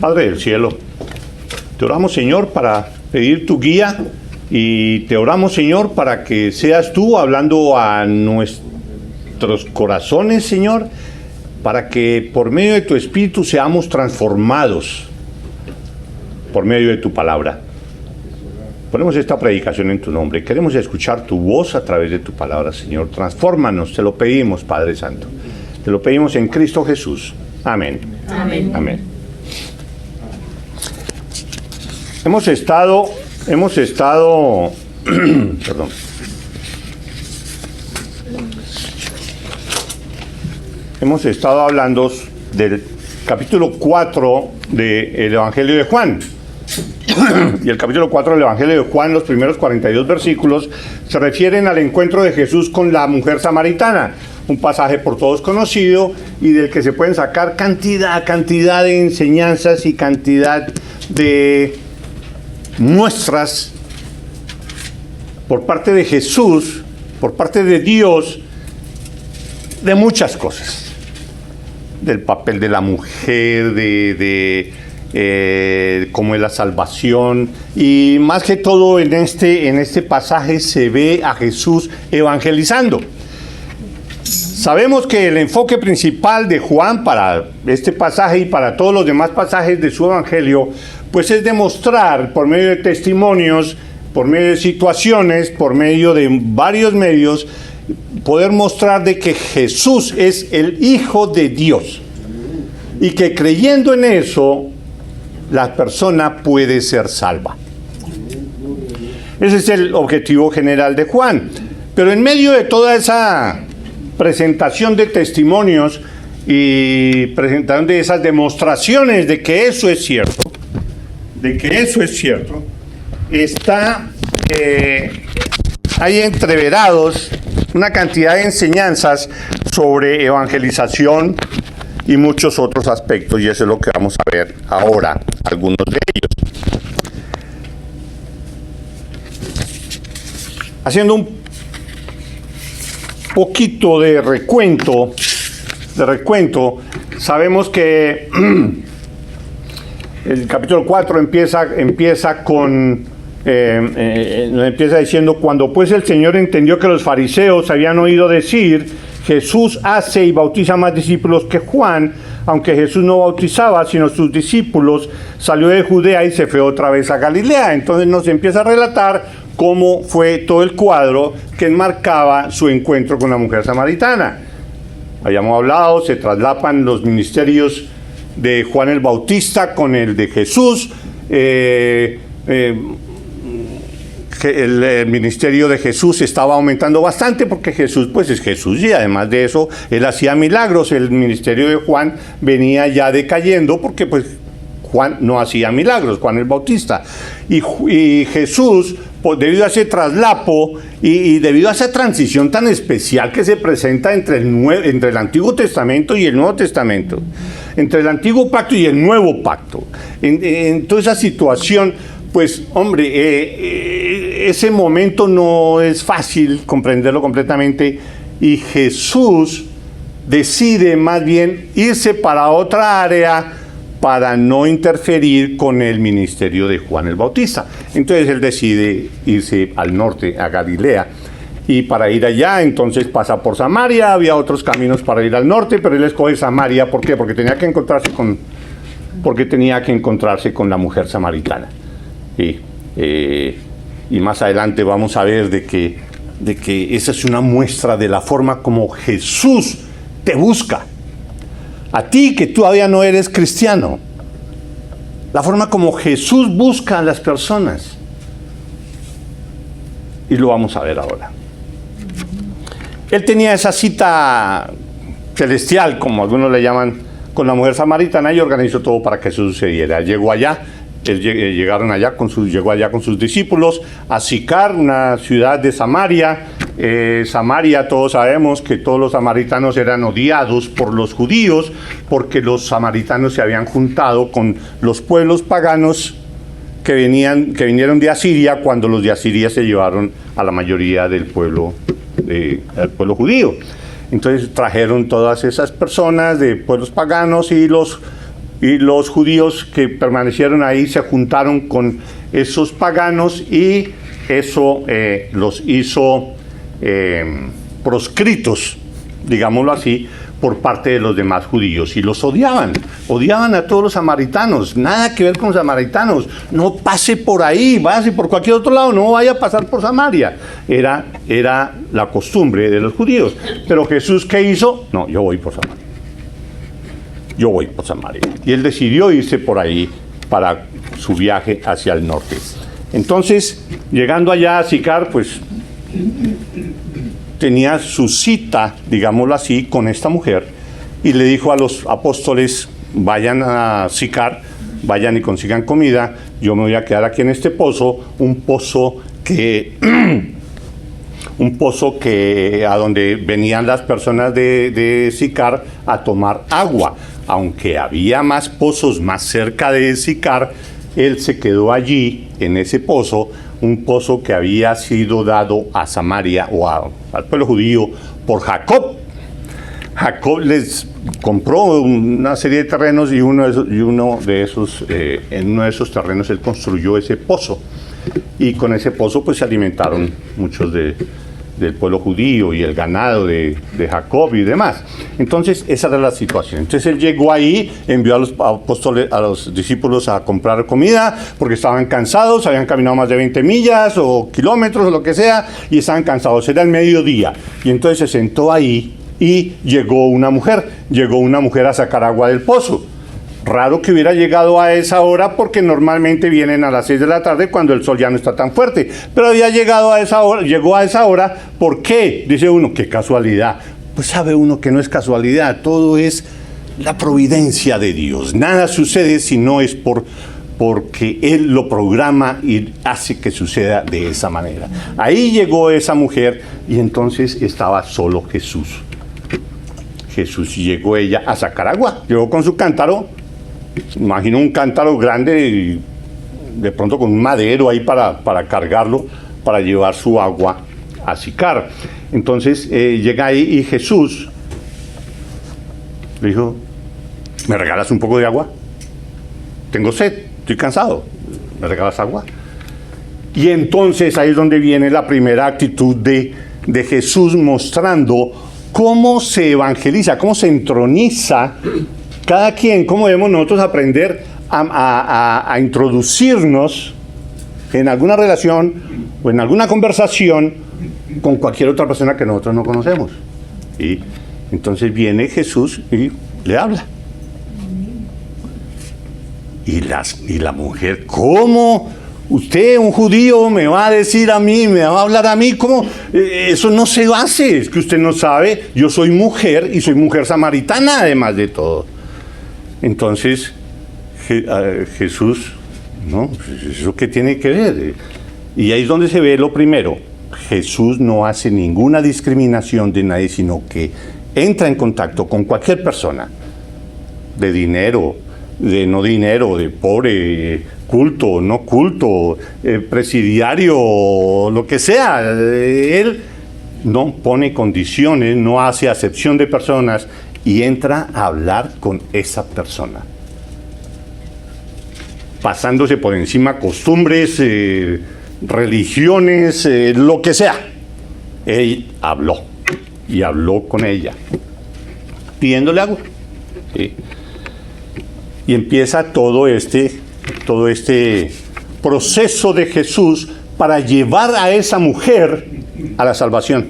Padre del cielo, te oramos, Señor, para pedir tu guía y te oramos, Señor, para que seas tú hablando a nuestros corazones, Señor, para que por medio de tu Espíritu seamos transformados por medio de tu palabra. Ponemos esta predicación en tu nombre. Queremos escuchar tu voz a través de tu palabra, Señor. Transfórmanos, te lo pedimos, Padre Santo. Te lo pedimos en Cristo Jesús. Amén. Amén. Amén. Hemos estado, perdón. Hemos estado hablando del capítulo 4 del Evangelio de Juan. Y el capítulo 4 del Evangelio de Juan, los primeros 42 versículos, se refieren al encuentro de Jesús con la mujer samaritana. Un pasaje por todos conocido y del que se pueden sacar cantidad de enseñanzas y cantidad de muestras por parte de Jesús, por parte de Dios, de muchas cosas. Del papel de la mujer, cómo es la salvación, y más que todo en este pasaje se ve a Jesús evangelizando. Sabemos que el enfoque principal de Juan para este pasaje y para todos los demás pasajes de su evangelio, pues es demostrar por medio de testimonios, por medio de situaciones, por medio de varios medios, poder mostrar de que Jesús es el Hijo de Dios y que creyendo en eso, la persona puede ser salva. Ese es el objetivo general de Juan. Pero en medio de toda esa presentación de testimonios y presentación de esas demostraciones de que eso es cierto, está hay entreverados una cantidad de enseñanzas sobre evangelización y muchos otros aspectos, y eso es lo que vamos a ver ahora, algunos de ellos. Haciendo un poquito de recuento, sabemos que el capítulo 4 empieza diciendo: cuando pues el Señor entendió que los fariseos habían oído decir, Jesús hace y bautiza más discípulos que Juan, aunque Jesús no bautizaba sino sus discípulos, salió de Judea y se fue otra vez a Galilea. Entonces nos empieza a relatar cómo fue todo el cuadro que enmarcaba su encuentro con la mujer samaritana. Habíamos hablado, se traslapan los ministerios de Juan el Bautista con el de Jesús. El ministerio de Jesús estaba aumentando bastante porque Jesús pues es Jesús, y además de eso él hacía milagros. El ministerio de Juan venía ya decayendo porque pues Juan no hacía milagros, Juan el Bautista, y Jesús, pues, debido a ese traslapo y debido a esa transición tan especial que se presenta entre el Antiguo Testamento y el Nuevo Testamento, entre el Antiguo Pacto y el Nuevo Pacto, en toda esa situación, pues hombre, ese momento no es fácil comprenderlo completamente, y Jesús decide más bien irse para otra área para no interferir con el ministerio de Juan el Bautista. Entonces él decide irse al norte, a Galilea, y para ir allá entonces pasa por Samaria. Había otros caminos para ir al norte, pero él escoge Samaria. ¿Por qué? Porque tenía que encontrarse con la mujer samaritana. Y más adelante vamos a ver de que esa es una muestra de la forma como Jesús te busca. A ti que todavía no eres cristiano, la forma como Jesús busca a las personas. Y lo vamos a ver ahora. Él tenía esa cita celestial, como algunos le llaman, con la mujer samaritana, y organizó todo para que eso sucediera. Llegó allá. Llegó allá con sus discípulos a Sicar, una ciudad de Samaria. Samaria, todos sabemos que todos los samaritanos eran odiados por los judíos, porque los samaritanos se habían juntado con los pueblos paganos que vinieron de Asiria, cuando los de Asiria se llevaron a la mayoría del pueblo judío. Entonces trajeron todas esas personas de pueblos paganos y los judíos que permanecieron ahí se juntaron con esos paganos y eso los hizo proscritos, digámoslo así, por parte de los demás judíos, y los odiaban a todos los samaritanos, nada que ver con los samaritanos, no pase por ahí, vaya por cualquier otro lado, no vaya a pasar por Samaria, era la costumbre de los judíos. Pero Jesús, ¿qué hizo? No, yo voy por Samaria, y él decidió irse por ahí para su viaje hacia el norte. Entonces, llegando allá a Sicar, pues tenía su cita, digámoslo así, con esta mujer, y le dijo a los apóstoles: vayan a Sicar, vayan y consigan comida, yo me voy a quedar aquí en este pozo, un pozo que a donde venían las personas de Sicar a tomar agua. Aunque había más pozos más cerca de Sicar, él se quedó allí, en ese pozo, un pozo que había sido dado a Samaria o al pueblo judío por Jacob. Jacob les compró una serie de terrenos y en uno de esos terrenos él construyó ese pozo. Y con ese pozo pues se alimentaron muchos del pueblo judío y el ganado de Jacob y demás. Entonces esa era la situación. Entonces él llegó ahí, envió a los apóstoles, a los discípulos a comprar comida porque estaban cansados, habían caminado más de 20 millas o kilómetros o lo que sea y estaban cansados. Era el mediodía y entonces se sentó ahí y llegó una mujer a sacar agua del pozo. Raro que hubiera llegado a esa hora porque normalmente vienen a las 6 de la tarde cuando el sol ya no está tan fuerte. Pero había llegado a esa hora, llegó a esa hora, ¿por qué? Dice uno, qué casualidad. Pues sabe uno que no es casualidad, todo es la providencia de Dios. Nada sucede si no es porque Él lo programa y hace que suceda de esa manera. Ahí llegó esa mujer y entonces estaba solo Jesús. Jesús, llegó ella a sacar agua, llegó con su cántaro. Imagino un cántaro grande y de pronto con un madero ahí para cargarlo, para llevar su agua a Sicar. Entonces llega ahí y Jesús le dijo: ¿me regalas un poco de agua? Tengo sed, estoy cansado, ¿me regalas agua? Y entonces ahí es donde viene la primera actitud de Jesús, mostrando cómo se evangeliza, cómo se entroniza cada quien, cómo debemos nosotros aprender a introducirnos en alguna relación o en alguna conversación con cualquier otra persona que nosotros no conocemos. Y entonces viene Jesús y le habla. Y la mujer, ¿cómo? Usted, un judío, me va a decir a mí, me va a hablar a mí, ¿cómo? Eso no se hace, es que usted no sabe, yo soy mujer y soy mujer samaritana además de todo. Entonces, Jesús, ¿no? ¿Eso qué tiene que ver? Y ahí es donde se ve lo primero. Jesús no hace ninguna discriminación de nadie, sino que entra en contacto con cualquier persona, de dinero, de no dinero, de pobre, culto, no culto, presidiario, lo que sea. Él no pone condiciones, no hace acepción de personas y entra a hablar con esa persona, pasándose por encima costumbres, religiones, lo que sea. Él habló y habló con ella, pidiéndole agua. ¿Sí? Y empieza todo este proceso de Jesús para llevar a esa mujer a la salvación.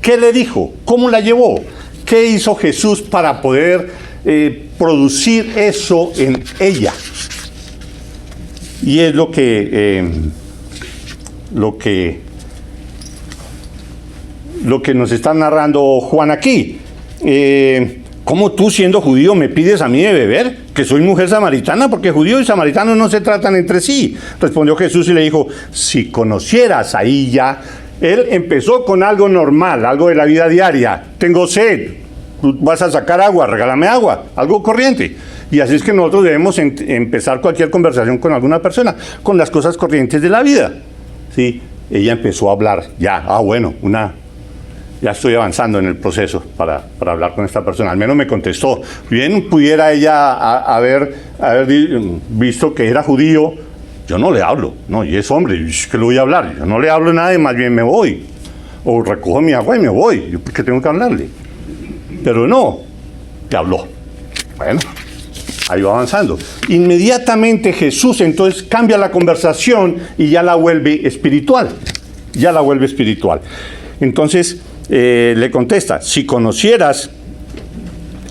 ¿Qué le dijo? ¿Cómo la llevó? ¿Qué hizo Jesús para poder producir eso en ella? Y es lo que nos está narrando Juan aquí. ¿Cómo tú, siendo judío, me pides a mí de beber? Que soy mujer samaritana, porque judío y samaritano no se tratan entre sí. Respondió Jesús y le dijo: si conocieras, ahí ya. Él empezó con algo normal, algo de la vida diaria. Tengo sed, tú vas a sacar agua, regálame agua, algo corriente. Y así es que nosotros debemos empezar cualquier conversación con alguna persona, con las cosas corrientes de la vida. ¿Sí? Ella empezó a hablar, ya, bueno, Ya estoy avanzando en el proceso para hablar con esta persona. Al menos me contestó. Bien, pudiera ella haber visto que era judío. Yo no le hablo. No, y es hombre, ¿qué le voy a hablar? Yo no le hablo a nadie, más bien me voy. O recojo mi agua y me voy. ¿Yo por qué tengo que hablarle? Pero no, te habló. Bueno, ahí va avanzando. Inmediatamente Jesús entonces cambia la conversación y ya la vuelve espiritual. Ya la vuelve espiritual. Entonces le contesta, si conocieras,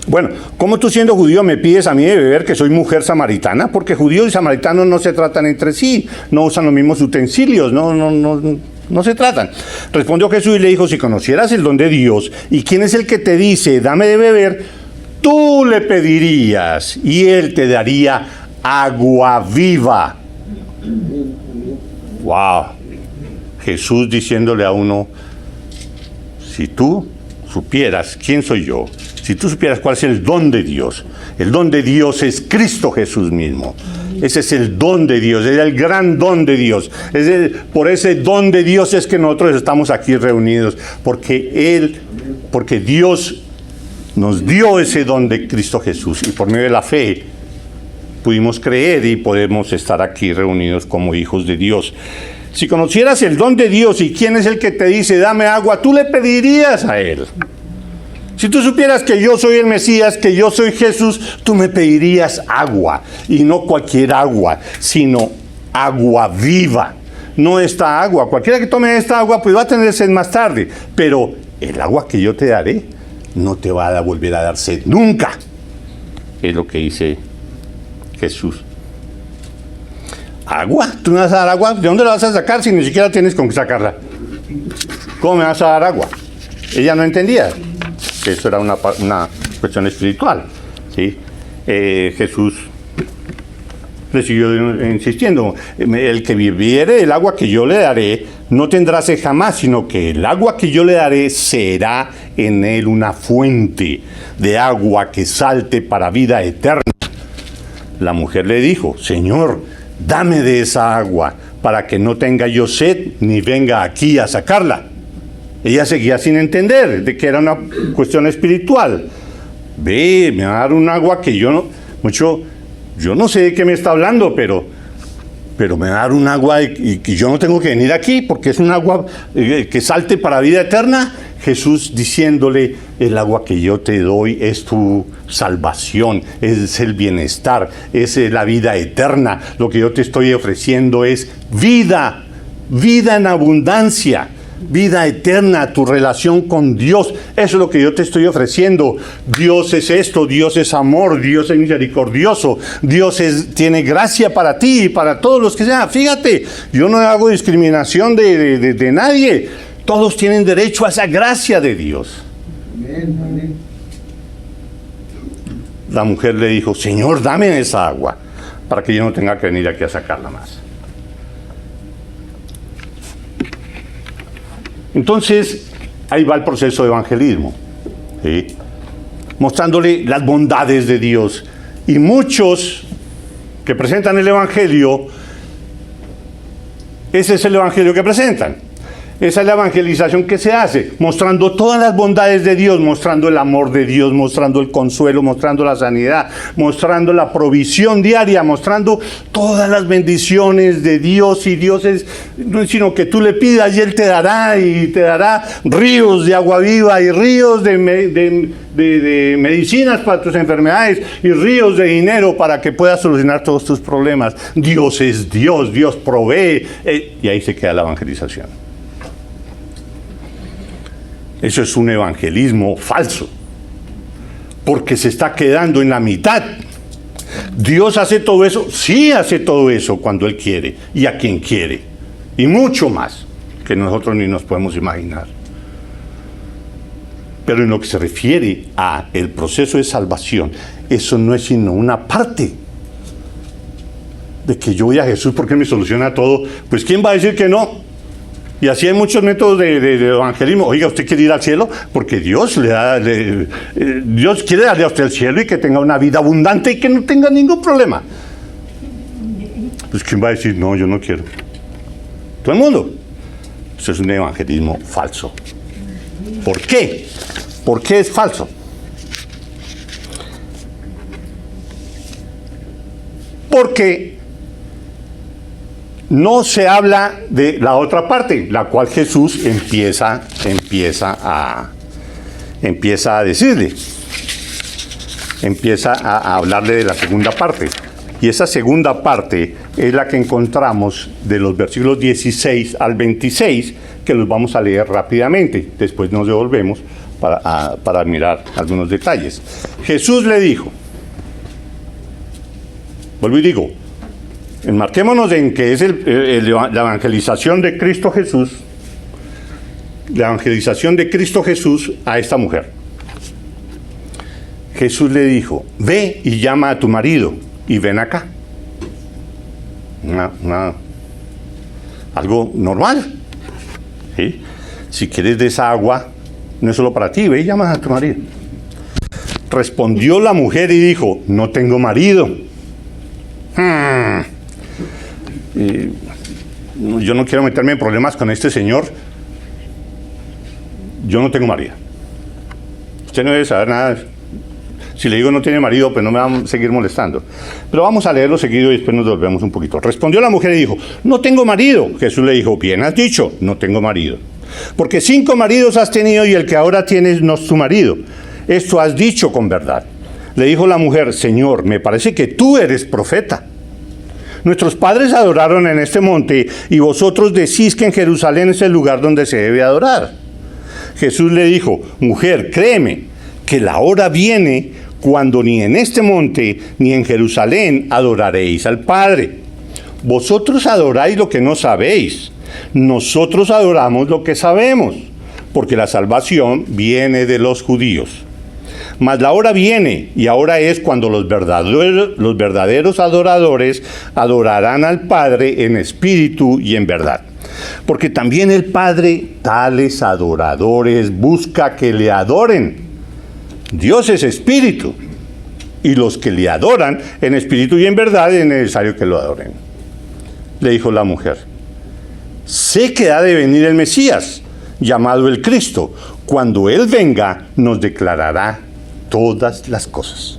bueno, ¿cómo tú siendo judío me pides a mí de beber que soy mujer samaritana? Porque judíos y samaritanos no se tratan entre sí, no usan los mismos utensilios, no se tratan. Respondió Jesús y le dijo, si conocieras el don de Dios y quién es el que te dice, dame de beber, tú le pedirías y él te daría agua viva. Wow. Jesús diciéndole a uno, si tú supieras quién soy yo, si tú supieras cuál es el don de Dios es Cristo Jesús mismo. Ese es el don de Dios, es el gran don de Dios. Por ese don de Dios es que nosotros estamos aquí reunidos, porque Dios nos dio ese don de Cristo Jesús y por medio de la fe pudimos creer y podemos estar aquí reunidos como hijos de Dios. Si conocieras el don de Dios y quién es el que te dice, dame agua, tú le pedirías a él. Si tú supieras que yo soy el Mesías, que yo soy Jesús, tú me pedirías agua. Y no cualquier agua, sino agua viva. No esta agua. Cualquiera que tome esta agua, pues va a tener sed más tarde. Pero el agua que yo te daré no te va a volver a dar sed nunca. Es lo que dice Jesús. ¿Agua? ¿Tú me vas a dar agua? ¿De dónde la vas a sacar si ni siquiera tienes con qué sacarla? ¿Cómo me vas a dar agua? Ella no entendía que eso era una cuestión espiritual, ¿sí? Jesús le siguió insistiendo, el que bebiere el agua que yo le daré no tendrá sed jamás, sino que el agua que yo le daré será en él una fuente de agua que salte para vida eterna. La mujer le dijo, Señor, dame de esa agua para que no tenga yo sed ni venga aquí a sacarla. Ella seguía sin entender de que era una cuestión espiritual. Ve, me va a dar un agua que yo no sé de qué me está hablando, pero me va a dar un agua y que yo no tengo que venir aquí porque es un agua que salte para vida eterna. Jesús diciéndole, el agua que yo te doy es tu salvación, es el bienestar, es la vida eterna. Lo que yo te estoy ofreciendo es vida en abundancia. Vida eterna, tu relación con Dios. Eso es lo que yo te estoy ofreciendo. Dios es esto, Dios es amor, Dios es misericordioso, Dios tiene gracia para ti y para todos los que sean. Fíjate, yo no hago discriminación de nadie. Todos tienen derecho a esa gracia de Dios. Amén. La mujer le dijo, Señor, dame esa agua para que yo no tenga que venir aquí a sacarla más. Entonces, ahí va el proceso de evangelismo, ¿sí? Mostrándole las bondades de Dios. Y muchos que presentan el evangelio, ese es el evangelio que presentan. Esa es la evangelización que se hace, mostrando todas las bondades de Dios, mostrando el amor de Dios, mostrando el consuelo, mostrando la sanidad, mostrando la provisión diaria, mostrando todas las bendiciones de Dios. Y Dios no es sino que tú le pidas y Él te dará, y te dará ríos de agua viva y ríos de medicinas para tus enfermedades y ríos de dinero para que puedas solucionar todos tus problemas. Dios es Dios, Dios provee, y ahí se queda la evangelización. Eso es un evangelismo falso, porque se está quedando en la mitad. ¿Dios hace todo eso? Sí, hace todo eso cuando Él quiere y a quien quiere, y mucho más que nosotros ni nos podemos imaginar. Pero en lo que se refiere a el proceso de salvación, eso no es sino una parte de que yo voy a Jesús porque Él me soluciona todo. Pues ¿quién va a decir que no? Y así hay muchos métodos de evangelismo. Oiga, ¿usted quiere ir al cielo? Porque Dios Dios quiere darle a usted el cielo y que tenga una vida abundante y que no tenga ningún problema. Pues ¿quién va a decir, no, yo no quiero? Todo el mundo. Eso es un evangelismo falso. por qué? ¿Por qué es falso? Porque no se habla de la otra parte, la cual Jesús empieza a decirle. Empieza a hablarle de la segunda parte. Y esa segunda parte es la que encontramos de los versículos 16 al 26, que los vamos a leer rápidamente. Después nos devolvemos para mirar algunos detalles. Jesús le dijo, vuelvo y digo, enmarquémonos en que es la evangelización de Cristo Jesús, la evangelización de Cristo Jesús a esta mujer. Jesús le dijo, ve y llama a tu marido y ven acá. Algo normal. ¿Sí? Si quieres de esa agua, no es solo para ti, ve y llama a tu marido. Respondió la mujer y dijo, no tengo marido. Yo no quiero meterme en problemas con este señor. Yo no tengo marido. Usted no debe saber nada. Si le digo no tiene marido, pues no me va a seguir molestando. Pero vamos a leerlo seguido y después nos volvemos un poquito. Respondió la mujer y dijo, no tengo marido. Jesús le dijo, bien has dicho, no tengo marido. Porque 5 maridos has tenido y el que ahora tienes no es tu marido. Esto has dicho con verdad. Le dijo la mujer, Señor, me parece que tú eres profeta. Nuestros padres adoraron en este monte y vosotros decís que en Jerusalén es el lugar donde se debe adorar. Jesús le dijo, mujer, créeme, que la hora viene cuando ni en este monte ni en Jerusalén adoraréis al Padre. Vosotros adoráis lo que no sabéis. Nosotros adoramos lo que sabemos, porque la salvación viene de los judíos. Mas la hora viene, y ahora es cuando los verdaderos adoradores adorarán al Padre en espíritu y en verdad. Porque también el Padre tales adoradores busca que le adoren. Dios es espíritu, y los que le adoran en espíritu y en verdad es necesario que lo adoren. Le dijo la mujer, sé que ha de venir el Mesías, llamado el Cristo. Cuando Él venga, nos declarará todas las cosas.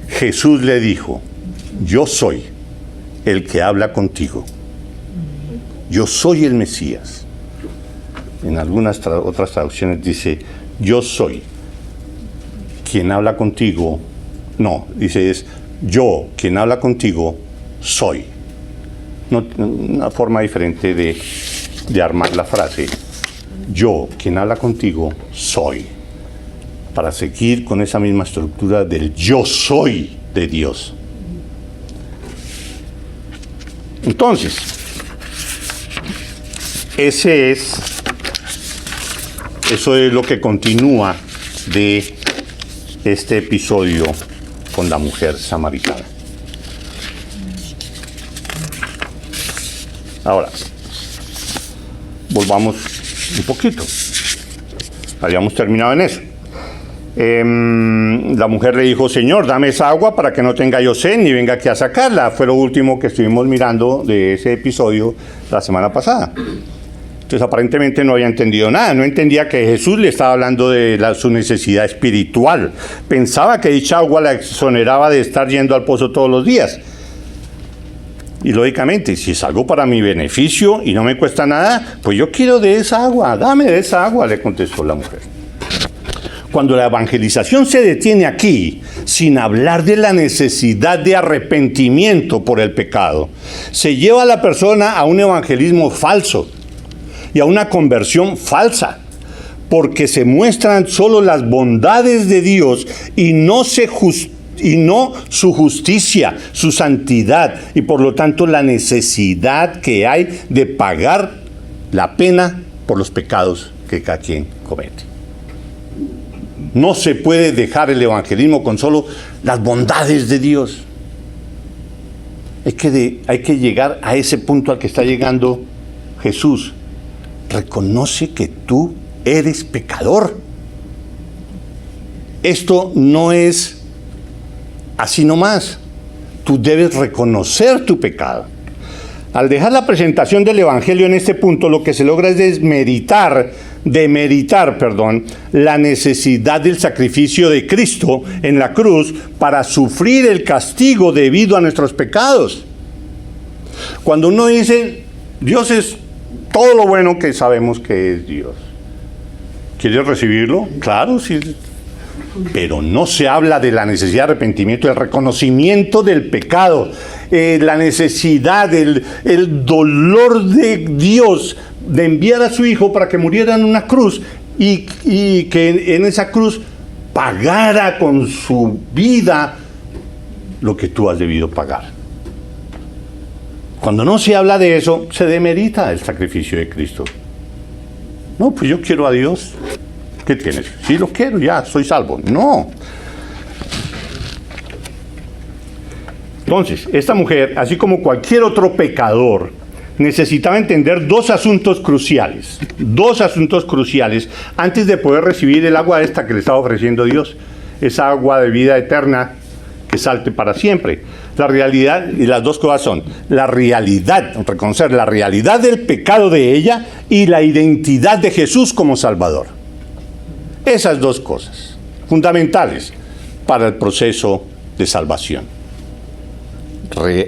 Jesús le dijo, yo soy el que habla contigo. Yo soy el Mesías. En algunas otras traducciones dice, yo soy quien habla contigo. No, dice es, yo quien habla contigo soy. No, una forma diferente de armar la frase. Yo quien habla contigo soy. Para seguir con esa misma estructura del yo soy de Dios. Entonces, eso es lo que continúa de este episodio con la mujer samaritana. Ahora, volvamos un poquito. Habíamos terminado en eso. La mujer le dijo, Señor, dame esa agua para que no tenga yo sed ni venga aquí a sacarla. Fue lo último que estuvimos mirando de ese episodio la semana pasada. Entonces aparentemente no había entendido nada, no entendía que Jesús le estaba hablando de su necesidad espiritual. Pensaba que dicha agua la exoneraba de estar yendo al pozo todos los días. Y lógicamente, si es algo para mi beneficio y no me cuesta nada, pues yo quiero de esa agua, dame de esa agua, le contestó la mujer. Cuando la evangelización se detiene aquí, sin hablar de la necesidad de arrepentimiento por el pecado, se lleva a la persona a un evangelismo falso y a una conversión falsa, porque se muestran solo las bondades de Dios y no su justicia, su santidad, y por lo tanto la necesidad que hay de pagar la pena por los pecados que cada quien comete. No se puede dejar el evangelismo con solo las bondades de Dios. Hay que llegar a ese punto al que está llegando Jesús. Reconoce que tú eres pecador. Esto no es así nomás. Tú debes reconocer tu pecado. Al dejar la presentación del Evangelio en este punto, lo que se logra es desmeritar demeritar, la necesidad del sacrificio de Cristo en la cruz para sufrir el castigo debido a nuestros pecados. Cuando uno dice, Dios es todo lo bueno que sabemos que es Dios, ¿quieres recibirlo? Claro, sí. Pero no se habla de la necesidad de arrepentimiento, del reconocimiento del pecado, la necesidad, el dolor de Dios de enviar a su Hijo para que muriera en una cruz y que en esa cruz pagara con su vida lo que tú has debido pagar. Cuando no se habla de eso, se demerita el sacrificio de Cristo. No, pues yo quiero a Dios. ¿Qué tienes? Sí, lo quiero, ya, soy salvo. No. Entonces, esta mujer, así como cualquier otro pecador, necesitaba entender dos asuntos cruciales antes de poder recibir el agua esta que le estaba ofreciendo Dios, esa agua de vida eterna que salte para siempre. La realidad, y las dos cosas son, la realidad, reconocer la realidad del pecado de ella y la identidad de Jesús como Salvador. Esas dos cosas, fundamentales para el proceso de salvación.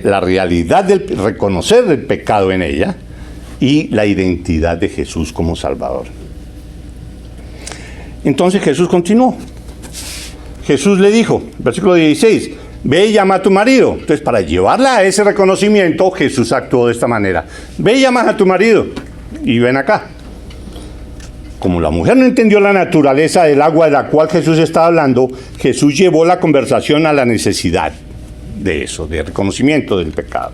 La realidad del reconocer el pecado en ella y la identidad de Jesús como Salvador. Entonces Jesús continuó. Jesús le dijo, versículo 16, ve y llama a tu marido. Entonces, para llevarla a ese reconocimiento, Jesús actuó de esta manera. Ve y llama a tu marido y ven acá. Como la mujer no entendió la naturaleza del agua de la cual Jesús estaba hablando, Jesús llevó la conversación a la necesidad de eso, de reconocimiento del pecado.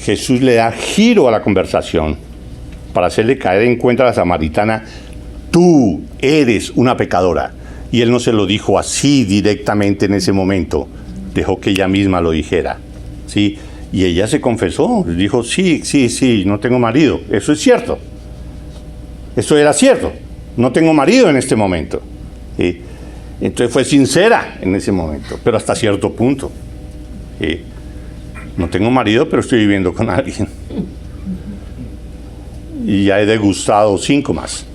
Jesús le da giro a la conversación para hacerle caer en cuenta a la samaritana, tú eres una pecadora. Y él no se lo dijo así directamente en ese momento, dejó que ella misma lo dijera, ¿sí? Y ella se confesó, dijo, sí, no tengo marido. Eso es cierto. Eso era cierto. No tengo marido en este momento. ¿Sí? Entonces fue sincera en ese momento, pero hasta cierto punto. ¿Sí? No tengo marido, pero estoy viviendo con alguien. Y ya he degustado 5 más.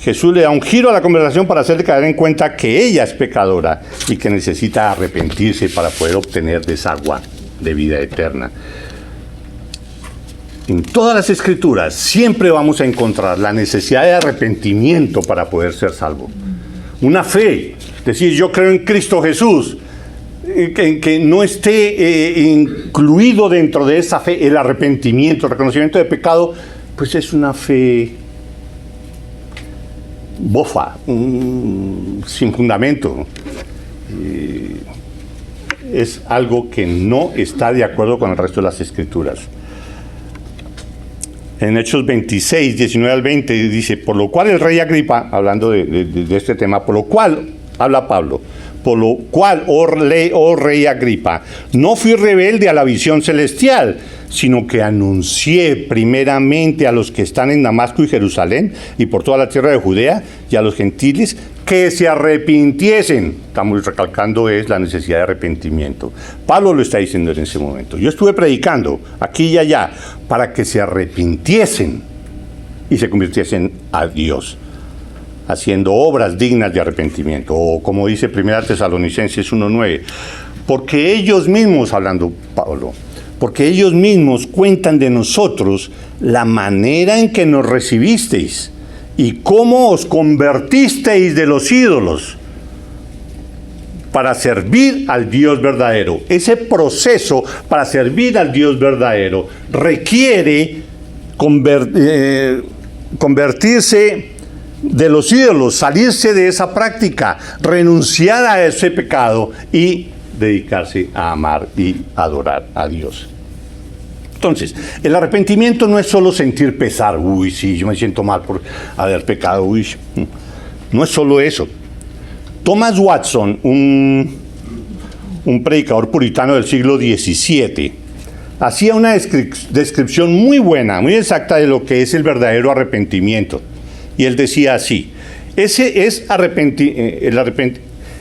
Jesús le da un giro a la conversación para hacerle caer en cuenta que ella es pecadora y que necesita arrepentirse para poder obtener de esa agua de vida eterna. En todas las Escrituras siempre vamos a encontrar la necesidad de arrepentimiento para poder ser salvo. Una fe, es decir, yo creo en Cristo Jesús, que no esté incluido dentro de esa fe el arrepentimiento, el reconocimiento de pecado, pues es una fe bofa, sin fundamento. Es algo que no está de acuerdo con el resto de las Escrituras. En Hechos 26, 19 al 20 dice, por lo cual el rey Agripa, hablando de este tema, por lo cual, habla Pablo, por lo cual, oh rey Agripa, no fui rebelde a la visión celestial, sino que anuncié primeramente a los que están en Damasco y Jerusalén y por toda la tierra de Judea y a los gentiles que se arrepintiesen. Estamos recalcando es la necesidad de arrepentimiento. Pablo lo está diciendo en ese momento. Yo estuve predicando aquí y allá para que se arrepintiesen y se convirtiesen a Dios, haciendo obras dignas de arrepentimiento. O como dice 1 Tesalonicenses 1:9, porque ellos mismos, hablando Pablo, porque ellos mismos cuentan de nosotros la manera en que nos recibisteis y cómo os convertisteis de los ídolos para servir al Dios verdadero. Ese proceso para servir al Dios verdadero requiere convertirse de los ídolos, salirse de esa práctica, renunciar a ese pecado y dedicarse a amar y adorar a Dios. Entonces, el arrepentimiento no es solo sentir pesar, uy, sí, yo me siento mal por haber pecado, uy. No es solo eso. Thomas Watson, un predicador puritano del siglo XVII, hacía una descripción muy buena, muy exacta de lo que es el verdadero arrepentimiento. Y él decía así,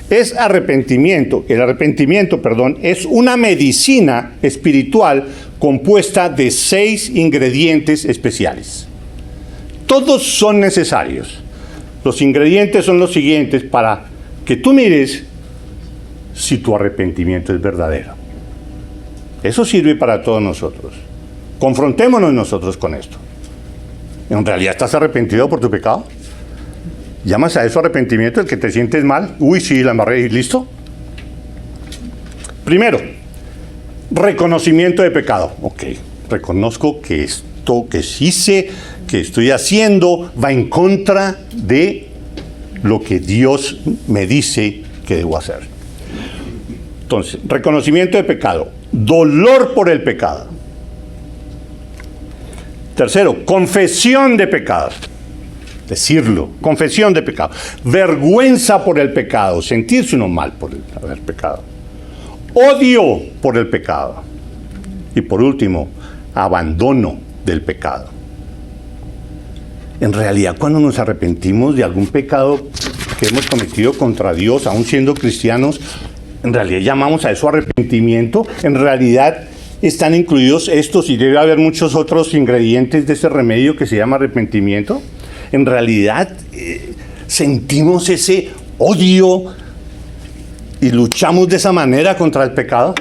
es arrepentimiento. El arrepentimiento, es una medicina espiritual compuesta de 6 ingredientes especiales. Todos son necesarios. Los ingredientes son los siguientes para que tú mires si tu arrepentimiento es verdadero. Eso sirve para todos nosotros. Confrontémonos nosotros con esto. ¿En realidad estás arrepentido por tu pecado? ¿Llamas a eso arrepentimiento el que te sientes mal? Uy, sí, la embarré y listo. Primero, reconocimiento de pecado. Ok, reconozco que esto que hice, que estoy haciendo, va en contra de lo que Dios me dice que debo hacer. Entonces, reconocimiento de pecado, dolor por el pecado. Tercero, confesión de pecado. Decirlo, confesión de pecado. Vergüenza por el pecado, sentirse uno mal por haber pecado. Odio por el pecado. Y por último, abandono del pecado. En realidad, cuando nos arrepentimos de algún pecado que hemos cometido contra Dios, aún siendo cristianos, en realidad llamamos a eso arrepentimiento. En realidad están incluidos estos, y debe haber muchos otros ingredientes de ese remedio que se llama arrepentimiento. En realidad sentimos ese odio y luchamos de esa manera contra el pecado.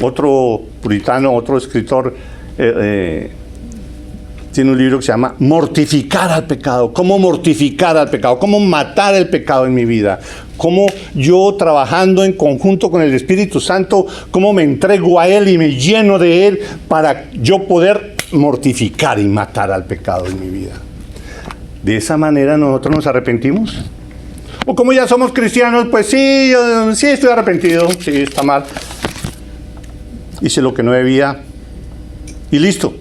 Otro puritano, otro escritor tiene un libro que se llama Mortificar al pecado. ¿Cómo mortificar al pecado? ¿Cómo matar el pecado en mi vida? ¿Cómo yo, trabajando en conjunto con el Espíritu Santo, cómo me entrego a Él y me lleno de Él para yo poder mortificar y matar al pecado en mi vida? De esa manera nosotros nos arrepentimos. O como ya somos cristianos, pues sí, yo sí estoy arrepentido, sí, está mal. Hice lo que no debía y listo.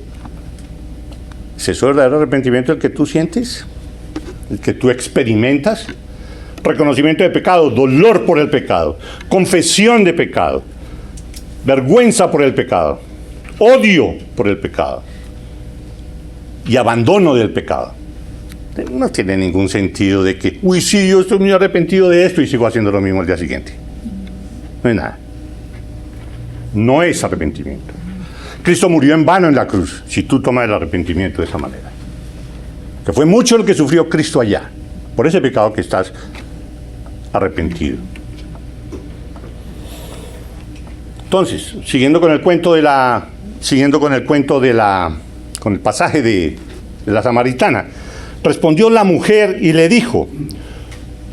¿Es eso el verdadero arrepentimiento el que tú sientes? ¿El que tú experimentas? Reconocimiento de pecado, dolor por el pecado, confesión de pecado, vergüenza por el pecado, odio por el pecado y abandono del pecado. No tiene ningún sentido de que, uy, sí, yo estoy muy arrepentido de esto y sigo haciendo lo mismo el día siguiente. No es nada. No es arrepentimiento. Cristo murió en vano en la cruz, si tú tomas el arrepentimiento de esa manera. Que fue mucho lo que sufrió Cristo allá, por ese pecado que estás arrepentido. Entonces, siguiendo con el pasaje de la samaritana, respondió la mujer y le dijo: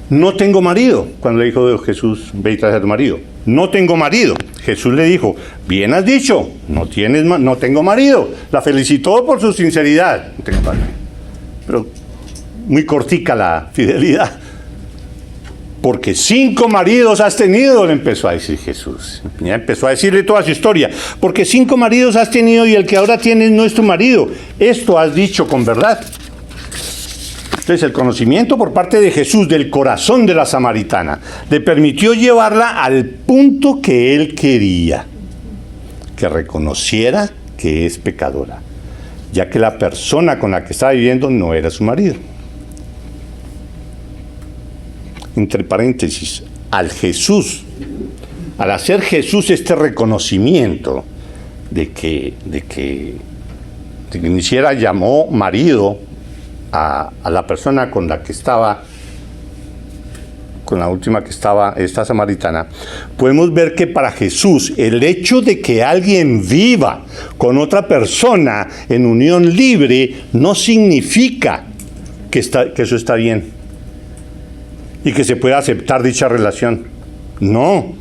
no tengo marido. Cuando le dijo Jesús, ve y trae a tu marido. No tengo marido. Jesús le dijo: bien has dicho, no tengo marido. La felicitó por su sinceridad. No tengo marido. Pero muy cortica la fidelidad. Porque 5 maridos has tenido, le empezó a decir Jesús. Ya empezó a decirle toda su historia. Porque 5 maridos has tenido y el que ahora tienes no es tu marido. Esto has dicho con verdad. Entonces, el conocimiento por parte de Jesús del corazón de la samaritana le permitió llevarla al punto que él quería, que reconociera que es pecadora, ya que la persona con la que estaba viviendo no era su marido. Entre paréntesis, al hacer Jesús este reconocimiento de que ni siquiera llamó marido a la persona con la última que estaba, esta samaritana, podemos ver que para Jesús el hecho de que alguien viva con otra persona en unión libre no significa que eso está bien y que se pueda aceptar dicha relación. No.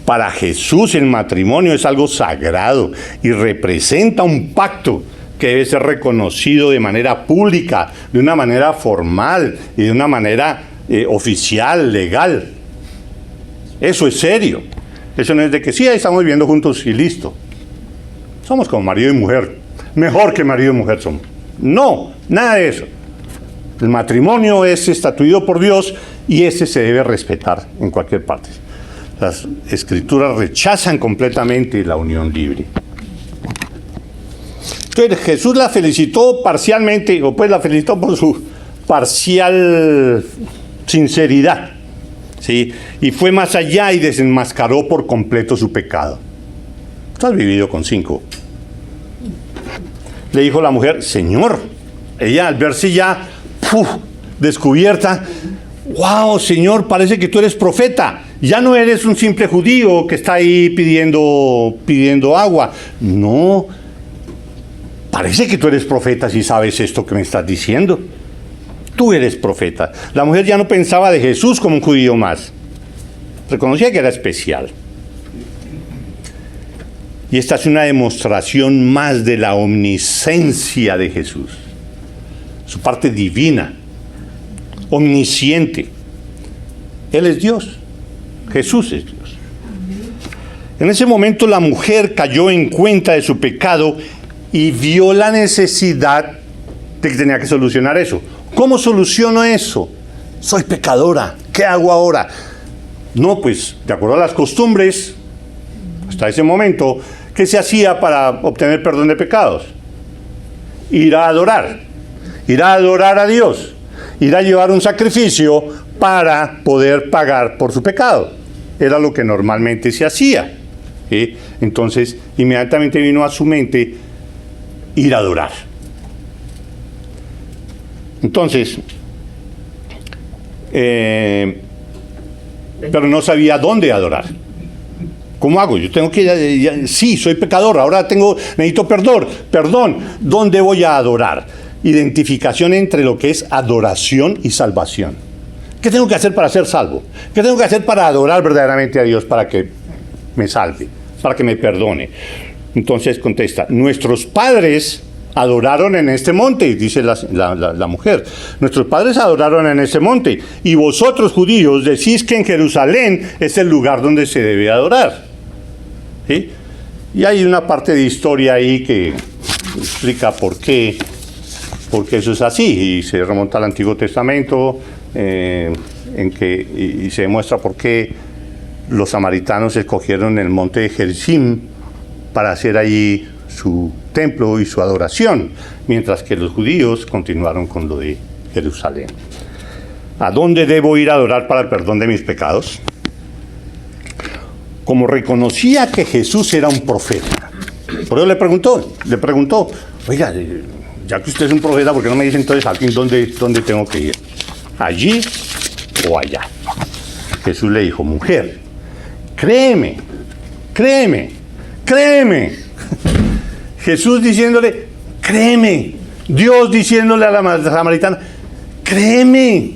Para Jesús el matrimonio es algo sagrado y representa un pacto que debe ser reconocido de manera pública, de una manera formal y de una manera oficial, legal. Eso es serio. Eso no es de que sí, ahí estamos viviendo juntos y listo. Somos como marido y mujer. Mejor que marido y mujer somos. No, nada de eso. El matrimonio es estatuido por Dios y ese se debe respetar en cualquier parte. Las escrituras rechazan completamente la unión libre. Entonces Jesús la felicitó parcialmente, o pues la felicitó por su parcial sinceridad, ¿sí? Y fue más allá y desenmascaró por completo su pecado. Tú has vivido con 5. Le dijo la mujer, Señor, ella al verse ya descubierta, wow, Señor, parece que tú eres profeta. Ya no eres un simple judío que está ahí pidiendo agua. No, parece que tú eres profeta si sabes esto que me estás diciendo. Tú eres profeta. La mujer ya no pensaba de Jesús como un judío más. Reconocía que era especial. Y esta es una demostración más de la omnisciencia de Jesús. Su parte divina, omnisciente. Él es Dios. Jesús es Dios. En ese momento la mujer cayó en cuenta de su pecado y vio la necesidad de que tenía que solucionar eso. ¿Cómo soluciono eso? Soy pecadora. ¿Qué hago ahora? No, pues, de acuerdo a las costumbres, hasta ese momento, ¿qué se hacía para obtener perdón de pecados? Ir a adorar a Dios, ir a llevar un sacrificio para poder pagar por su pecado. Era lo que normalmente se hacía, ¿sí? Entonces, inmediatamente vino a su mente ir a adorar. Entonces, pero no sabía dónde adorar. ¿Cómo hago? Yo tengo que sí, soy pecador, ahora necesito perdón. ¿Dónde voy a adorar? Identificación entre lo que es adoración y salvación. ¿Qué tengo que hacer para ser salvo? ¿Qué tengo que hacer para adorar verdaderamente a Dios para que me salve, para que me perdone? Entonces contesta, nuestros padres adoraron en este monte, dice la mujer. Nuestros padres adoraron en este monte, y vosotros, judíos, decís que en Jerusalén es el lugar donde se debe adorar. ¿Sí? Y hay una parte de historia ahí que explica por qué eso es así, y se remonta al Antiguo Testamento, y se demuestra por qué los samaritanos escogieron el monte de Gerizim para hacer allí su templo y su adoración, mientras que los judíos continuaron con lo de Jerusalén. ¿A dónde debo ir a adorar para el perdón de mis pecados? Como reconocía que Jesús era un profeta, por eso le preguntó, oiga, ya que usted es un profeta, ¿por qué no me dice entonces aquí dónde tengo que ir? ¿Allí o allá? Jesús le dijo, mujer, créeme. Jesús diciéndole, créeme. Dios diciéndole a la samaritana, créeme.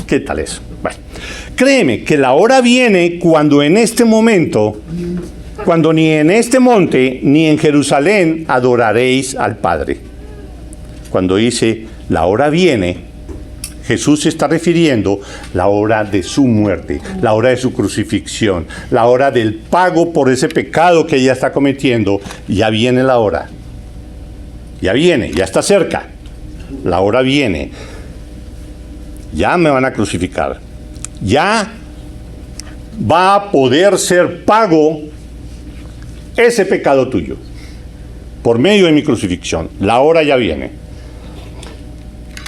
¿Qué tal eso? Bueno, créeme que la hora viene cuando en este momento, cuando ni en este monte ni en Jerusalén adoraréis al Padre. Cuando dice, la hora viene, Jesús se está refiriendo a la hora de su muerte, la hora de su crucifixión, la hora del pago por ese pecado que ella está cometiendo. Ya viene la hora. Ya viene, ya está cerca. La hora viene. Ya me van a crucificar. Ya va a poder ser pago ese pecado tuyo por medio de mi crucifixión. La hora ya viene.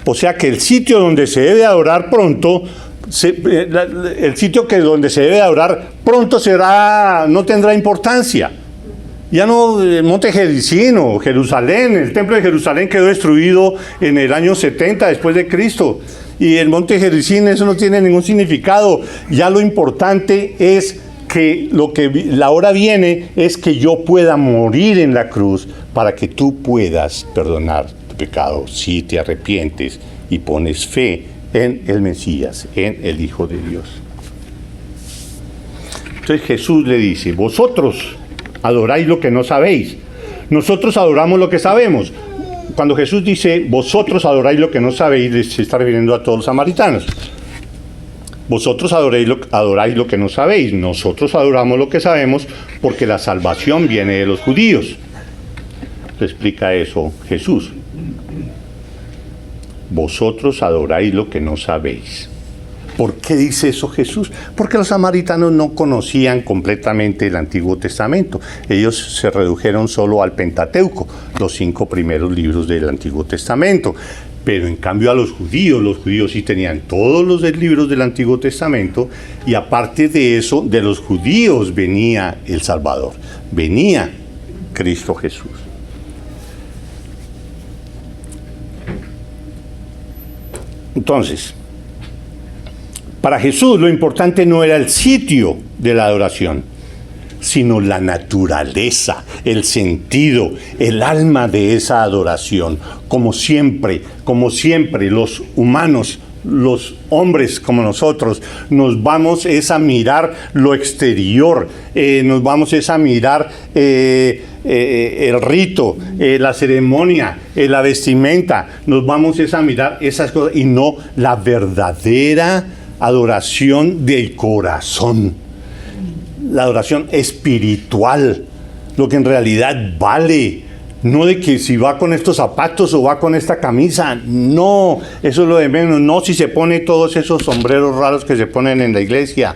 O sea que el sitio donde se debe adorar pronto, donde se debe adorar pronto no tendrá importancia. Ya no, el monte Gerizim o Jerusalén, el templo de Jerusalén quedó destruido en el año 70 después de Cristo. Y el monte Gerizim, eso no tiene ningún significado. Ya lo importante es que la hora viene es que yo pueda morir en la cruz para que tú puedas perdonar pecado si te arrepientes y pones fe en el Mesías, en el Hijo de Dios. Entonces Jesús le dice, vosotros adoráis lo que no sabéis, nosotros adoramos lo que sabemos. Cuando Jesús dice, vosotros adoráis lo que no sabéis, se está refiriendo a todos los samaritanos. Vosotros adoráis lo que no sabéis, nosotros adoramos lo que sabemos, porque la salvación viene de los judíos. Le explica eso Jesús. Vosotros adoráis lo que no sabéis. ¿Por qué dice eso Jesús? Porque los samaritanos no conocían completamente el Antiguo Testamento. Ellos se redujeron solo al Pentateuco, los 5 primeros libros del Antiguo Testamento. Pero en cambio a los judíos sí tenían todos los libros del Antiguo Testamento, y aparte de eso, de los judíos venía el Salvador, venía Cristo Jesús. Entonces, para Jesús lo importante no era el sitio de la adoración, sino la naturaleza, el sentido, el alma de esa adoración. Como siempre, los humanos, los hombres como nosotros, nos vamos es a mirar lo exterior, nos vamos es a mirar el rito, la ceremonia, la vestimenta, nos vamos es a mirar esas cosas y no la verdadera adoración del corazón, la adoración espiritual, lo que en realidad vale. No de que si va con estos zapatos o va con esta camisa, no, eso es lo de menos. No si se pone todos esos sombreros raros que se ponen en la iglesia,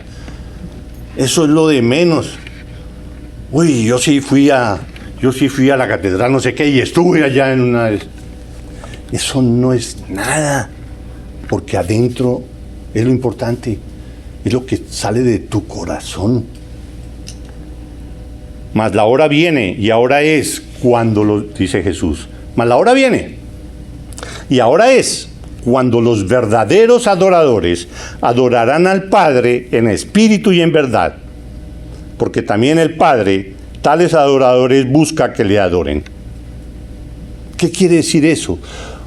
eso es lo de menos. Uy, yo sí fui a la catedral no sé qué y estuve allá en una... Eso no es nada, porque adentro es lo importante, es lo que sale de tu corazón. Mas la hora viene y ahora es cuando dice Jesús, mas la hora viene y ahora es cuando los verdaderos adoradores adorarán al Padre en espíritu y en verdad, porque también el Padre tales adoradores busca que le adoren. ¿Qué quiere decir eso?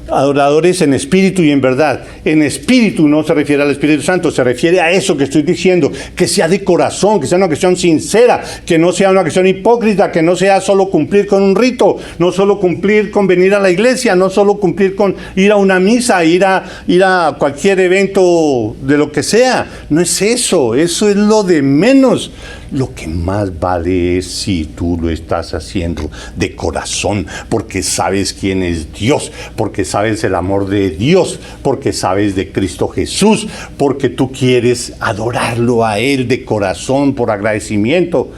Adoradores en espíritu y en verdad. En espíritu no se refiere al Espíritu Santo, se refiere a eso que estoy diciendo, que sea de corazón, que sea una cuestión sincera, que no sea una cuestión hipócrita, que no sea solo cumplir con un rito, no solo cumplir con venir a la iglesia, no solo cumplir con ir a una misa, ir a cualquier evento de lo que sea. No es eso, eso es lo de menos. Lo que más vale es si tú lo estás haciendo de corazón, porque sabes quién es Dios, porque sabes el amor de Dios, porque sabes de Cristo Jesús, porque tú quieres adorarlo a Él de corazón por agradecimiento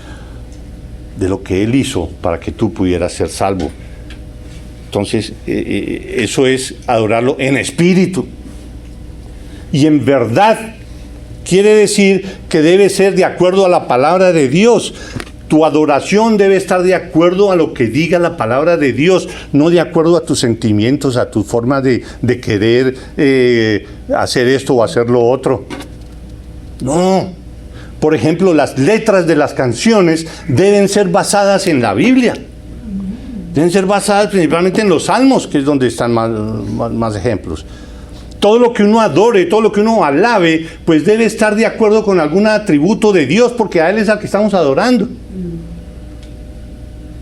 de lo que Él hizo para que tú pudieras ser salvo. Entonces, eso es adorarlo en espíritu y en verdad. Quiere decir que debe ser de acuerdo a la palabra de Dios. Tu adoración debe estar de acuerdo a lo que diga la palabra de Dios, no de acuerdo a tus sentimientos, a tu forma de querer hacer esto o hacer lo otro. No. Por ejemplo, las letras de las canciones deben ser basadas en la Biblia. Deben ser basadas principalmente en los salmos, que es donde están más ejemplos. Todo lo que uno adore, todo lo que uno alabe, pues debe estar de acuerdo con algún atributo de Dios, porque a Él es al que estamos adorando.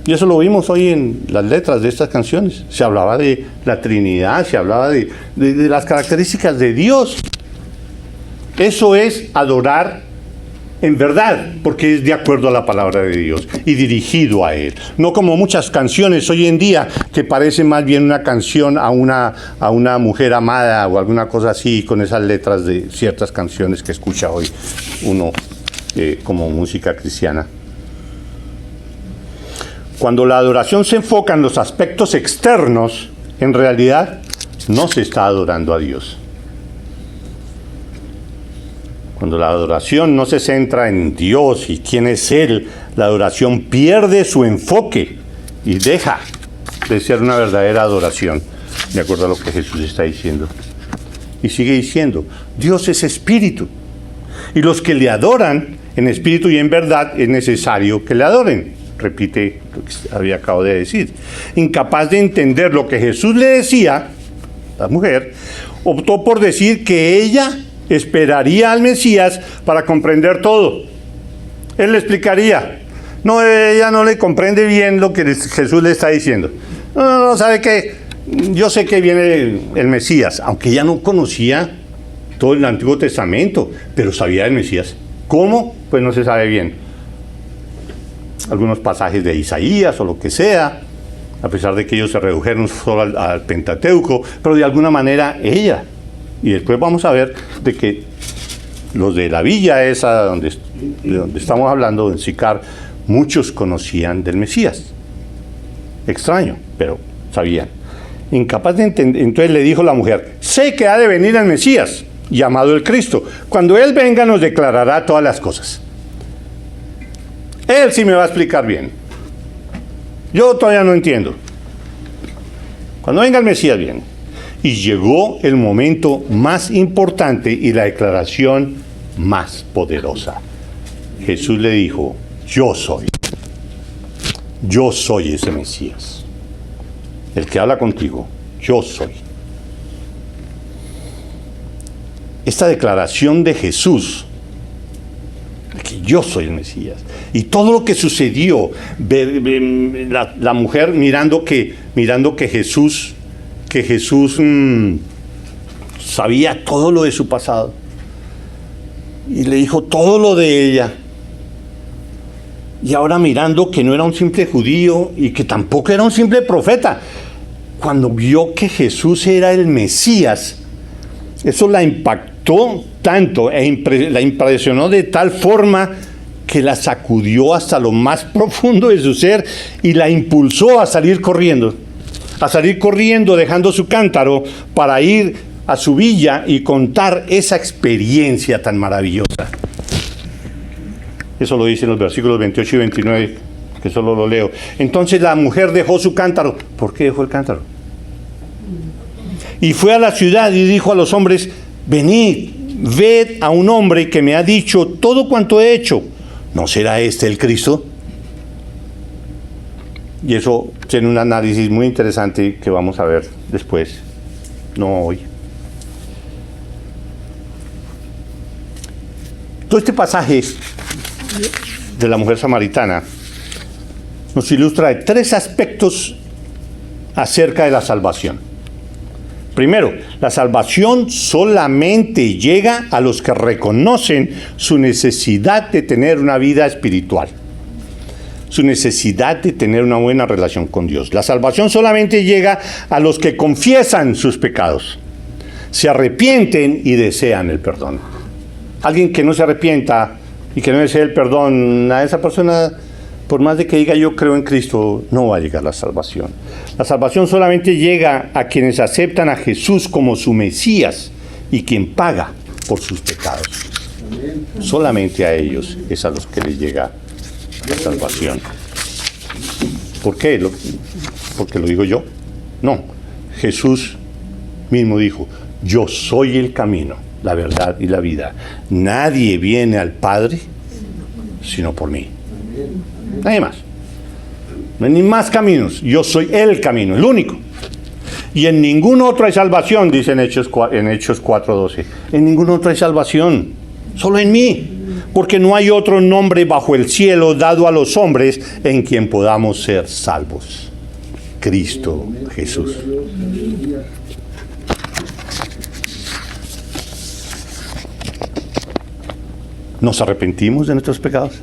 Y eso lo vimos hoy en las letras de estas canciones. Se hablaba de la Trinidad, se hablaba de las características de Dios. Eso es adorar en verdad, porque es de acuerdo a la palabra de Dios y dirigido a Él. No como muchas canciones hoy en día que parecen más bien una canción a una mujer amada o alguna cosa así, con esas letras de ciertas canciones que escucha hoy uno como música cristiana. Cuando la adoración se enfoca en los aspectos externos, en realidad no se está adorando a Dios. Cuando la adoración no se centra en Dios y quién es Él, la adoración pierde su enfoque y deja de ser una verdadera adoración, de acuerdo a lo que Jesús está diciendo. Y sigue diciendo, Dios es espíritu, y los que le adoran en espíritu y en verdad es necesario que le adoren. Repite lo que acabo de decir. Incapaz de entender lo que Jesús le decía, la mujer optó por decir que ella esperaría al Mesías para comprender todo. Él le explicaría. No, ella no le comprende bien lo que Jesús le está diciendo. No, ¿sabe qué? Yo sé que viene el Mesías, aunque ella no conocía todo el Antiguo Testamento, pero sabía del Mesías. ¿Cómo? Pues no se sabe bien. Algunos pasajes de Isaías o lo que sea, a pesar de que ellos se redujeron solo al Pentateuco, pero de alguna manera ella. Y después vamos a ver de que los de la villa esa de donde estamos hablando, en Sicar, muchos conocían del Mesías. Extraño, pero sabían. incapaz de entender. Entonces le dijo la mujer, sé que ha de venir el Mesías, llamado el Cristo. Cuando Él venga nos declarará todas las cosas. Él sí me va a explicar bien. Yo todavía no entiendo. Cuando venga el Mesías viene. Y llegó el momento más importante y la declaración más poderosa. Jesús le dijo, yo soy ese Mesías. El que habla contigo, yo soy. Esta declaración de Jesús, que yo soy el Mesías, y todo lo que sucedió, la mujer mirando que Jesús sabía todo lo de su pasado, y le dijo todo lo de ella, y ahora mirando que no era un simple judío y que tampoco era un simple profeta, cuando vio que Jesús era el Mesías, eso la impactó tanto la impresionó de tal forma que la sacudió hasta lo más profundo de su ser y la impulsó a salir corriendo dejando su cántaro para ir a su villa y contar esa experiencia tan maravillosa. Eso lo dice en los versículos 28 y 29, que solo lo leo. Entonces la mujer dejó su cántaro. ¿Por qué dejó el cántaro? Y fue a la ciudad y dijo a los hombres, venid, ved a un hombre que me ha dicho todo cuanto he hecho. ¿No será este el Cristo? Y eso tiene un análisis muy interesante que vamos a ver después, no hoy. Todo este pasaje de la mujer samaritana nos ilustra de tres aspectos acerca de la salvación. Primero, la salvación solamente llega a los que reconocen su necesidad de tener una vida espiritual, su necesidad de tener una buena relación con Dios. La salvación solamente llega a los que confiesan sus pecados, se arrepienten y desean el perdón. Alguien que no se arrepienta y que no desee el perdón, a esa persona, por más de que diga yo creo en Cristo, no va a llegar la salvación. La salvación solamente llega a quienes aceptan a Jesús como su Mesías y quien paga por sus pecados. Solamente a ellos es a los que les llega la salvación. ¿Por qué? ¿Porque lo digo yo? No. Jesús mismo dijo, yo soy el camino, la verdad y la vida. Nadie viene al Padre sino por mí. Nadie más. No hay ni más caminos. Yo soy el camino, el único. Y en ningún otro hay salvación, dice en Hechos 4:12. En ningún otro hay salvación. Solo en mí. Porque no hay otro nombre bajo el cielo dado a los hombres en quien podamos ser salvos. Cristo Jesús. ¿Nos arrepentimos de nuestros pecados?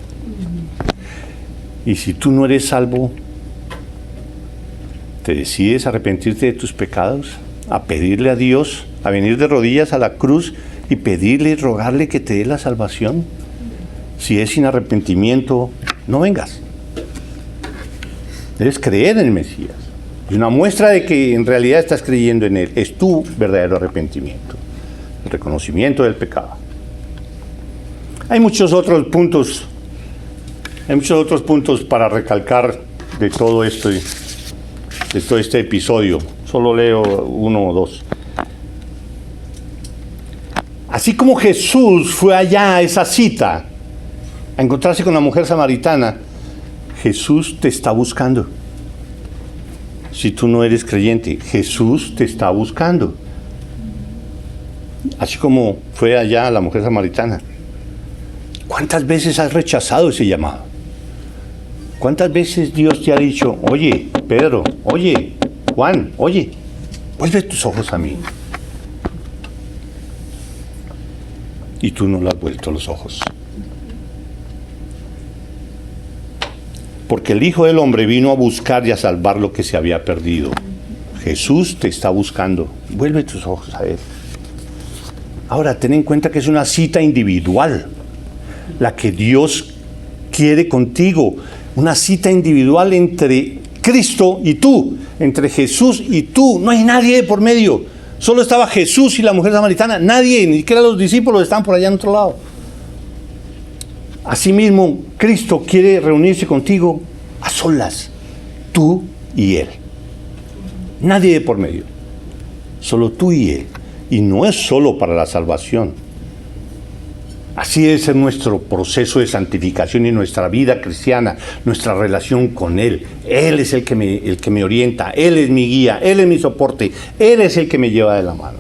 Y si tú no eres salvo, ¿te decides a arrepentirte de tus pecados? A pedirle a Dios, a venir de rodillas a la cruz y pedirle y rogarle que te dé la salvación. Si es sin arrepentimiento, no vengas. Debes creer en el Mesías. Y una muestra de que en realidad estás creyendo en Él es tu verdadero arrepentimiento, el reconocimiento del pecado. Hay muchos otros puntos para recalcar de todo esto, de todo este episodio. Solo leo uno o dos. Así como Jesús fue allá a esa cita a encontrarse con la mujer samaritana, Jesús te está buscando. Si tú no eres creyente, Jesús te está buscando. Así como fue allá la mujer samaritana. ¿Cuántas veces has rechazado ese llamado? ¿Cuántas veces Dios te ha dicho, oye, Pedro, oye, Juan, oye, vuelve tus ojos a mí? Y tú no le has vuelto los ojos. Porque el Hijo del Hombre vino a buscar y a salvar lo que se había perdido. Jesús te está buscando. Vuelve tus ojos a Él. Ahora, ten en cuenta que es una cita individual, la que Dios quiere contigo. Una cita individual entre Cristo y tú, entre Jesús y tú, no hay nadie por medio. Solo estaba Jesús y la mujer samaritana, nadie, ni siquiera los discípulos estaban por allá en otro lado. Asimismo, Cristo quiere reunirse contigo a solas, tú y Él. Nadie de por medio, solo tú y Él. Y no es solo para la salvación. Así debe ser nuestro proceso de santificación y nuestra vida cristiana, nuestra relación con Él. Él es el que me orienta, Él es mi guía, Él es mi soporte, Él es el que me lleva de la mano.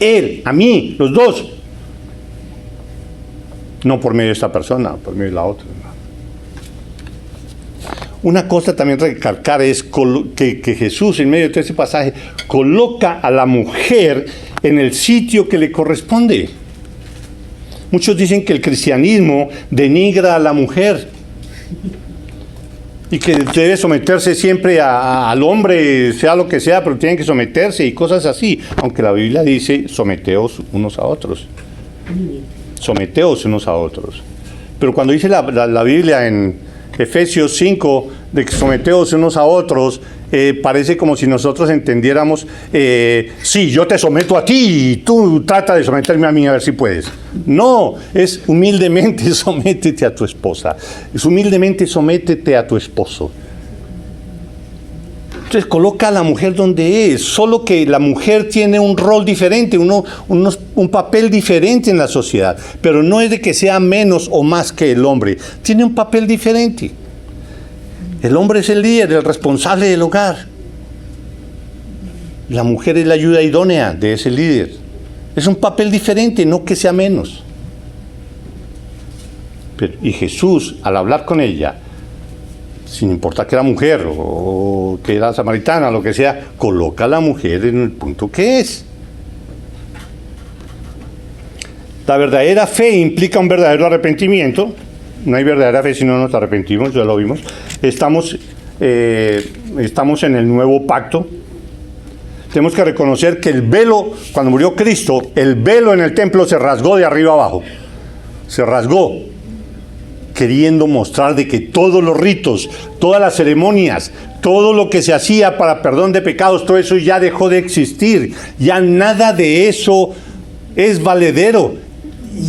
Él, a mí, los dos. No por medio de esta persona, por medio de la otra. Una cosa también recalcar es que Jesús, en medio de todo ese pasaje, coloca a la mujer en el sitio que le corresponde. Muchos dicen que el cristianismo denigra a la mujer y que debe someterse siempre al hombre, sea lo que sea, pero tienen que someterse y cosas así. Aunque la Biblia dice, someteos unos a otros. Someteos unos a otros. Pero cuando dice la Biblia en Efesios 5, de que someteos unos a otros, parece como si nosotros entendiéramos, sí, yo te someto a ti y tú trata de someterme a mí a ver si puedes. No, es humildemente sométete a tu esposa, es humildemente sométete a tu esposo. Entonces coloca a la mujer donde es, solo que la mujer tiene un rol diferente, un papel diferente en la sociedad, pero no es de que sea menos o más que el hombre, tiene un papel diferente. El hombre es el líder, el responsable del hogar. La mujer es la ayuda idónea de ese líder. Es un papel diferente, no que sea menos. Y Jesús, al hablar con ella, sin importar que era mujer o que era samaritana, lo que sea, coloca a la mujer en el punto que es. La verdadera fe implica un verdadero arrepentimiento. No hay verdadera fe si no nos arrepentimos, ya lo vimos. Estamos en el nuevo pacto. Tenemos que reconocer que el velo, cuando murió Cristo, el velo en el templo se rasgó de arriba abajo. Se rasgó, queriendo mostrar de que todos los ritos, todas las ceremonias, todo lo que se hacía para perdón de pecados, todo eso ya dejó de existir. Ya nada de eso es valedero.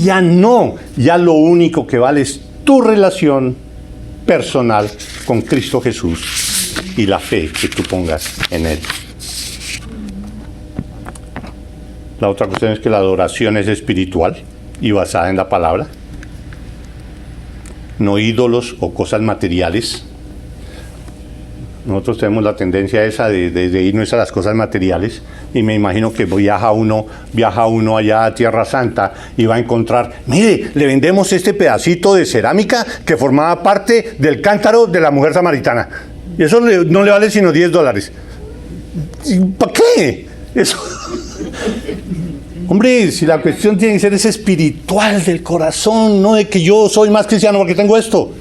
Ya no. Ya lo único que vale es tu relación personal con Cristo Jesús y la fe que tú pongas en Él. La otra cuestión es que la adoración es espiritual y basada en la palabra. No ídolos o cosas materiales. Nosotros tenemos la tendencia esa de irnos a las cosas materiales, y me imagino que viaja uno allá a Tierra Santa y va a encontrar, mire, le vendemos este pedacito de cerámica que formaba parte del cántaro de la mujer samaritana. Y eso no le vale sino $10. ¿Para qué? Eso. Hombre, si la cuestión tiene que ser es espiritual del corazón, no de que yo soy más cristiano porque tengo esto.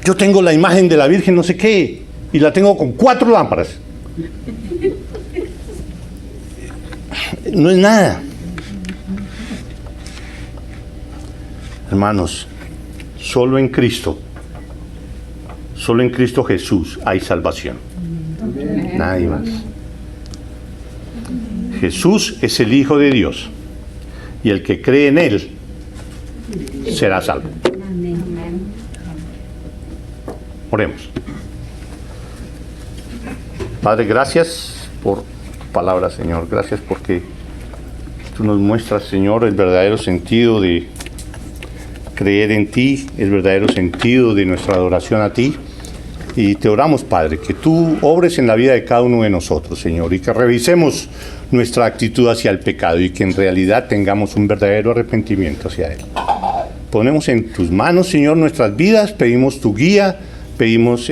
Yo tengo la imagen de la Virgen no sé qué, y la tengo con 4 lámparas. No es nada. Hermanos, solo en Cristo Jesús hay salvación. Nadie más. Jesús es el Hijo de Dios, y el que cree en Él será salvo. Oremos. Padre, gracias por tu palabra, Señor. Gracias porque tú nos muestras, Señor, el verdadero sentido de creer en ti, el verdadero sentido de nuestra adoración a ti. Y te oramos, Padre, que tú obres en la vida de cada uno de nosotros, Señor, y que revisemos nuestra actitud hacia el pecado y que en realidad tengamos un verdadero arrepentimiento hacia él. Ponemos en tus manos, Señor, nuestras vidas, pedimos tu guía, pedimos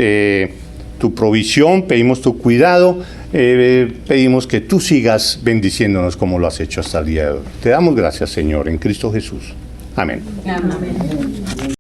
tu provisión, pedimos tu cuidado, pedimos que tú sigas bendiciéndonos como lo has hecho hasta el día de hoy. Te damos gracias, Señor, en Cristo Jesús. Amén. Amén.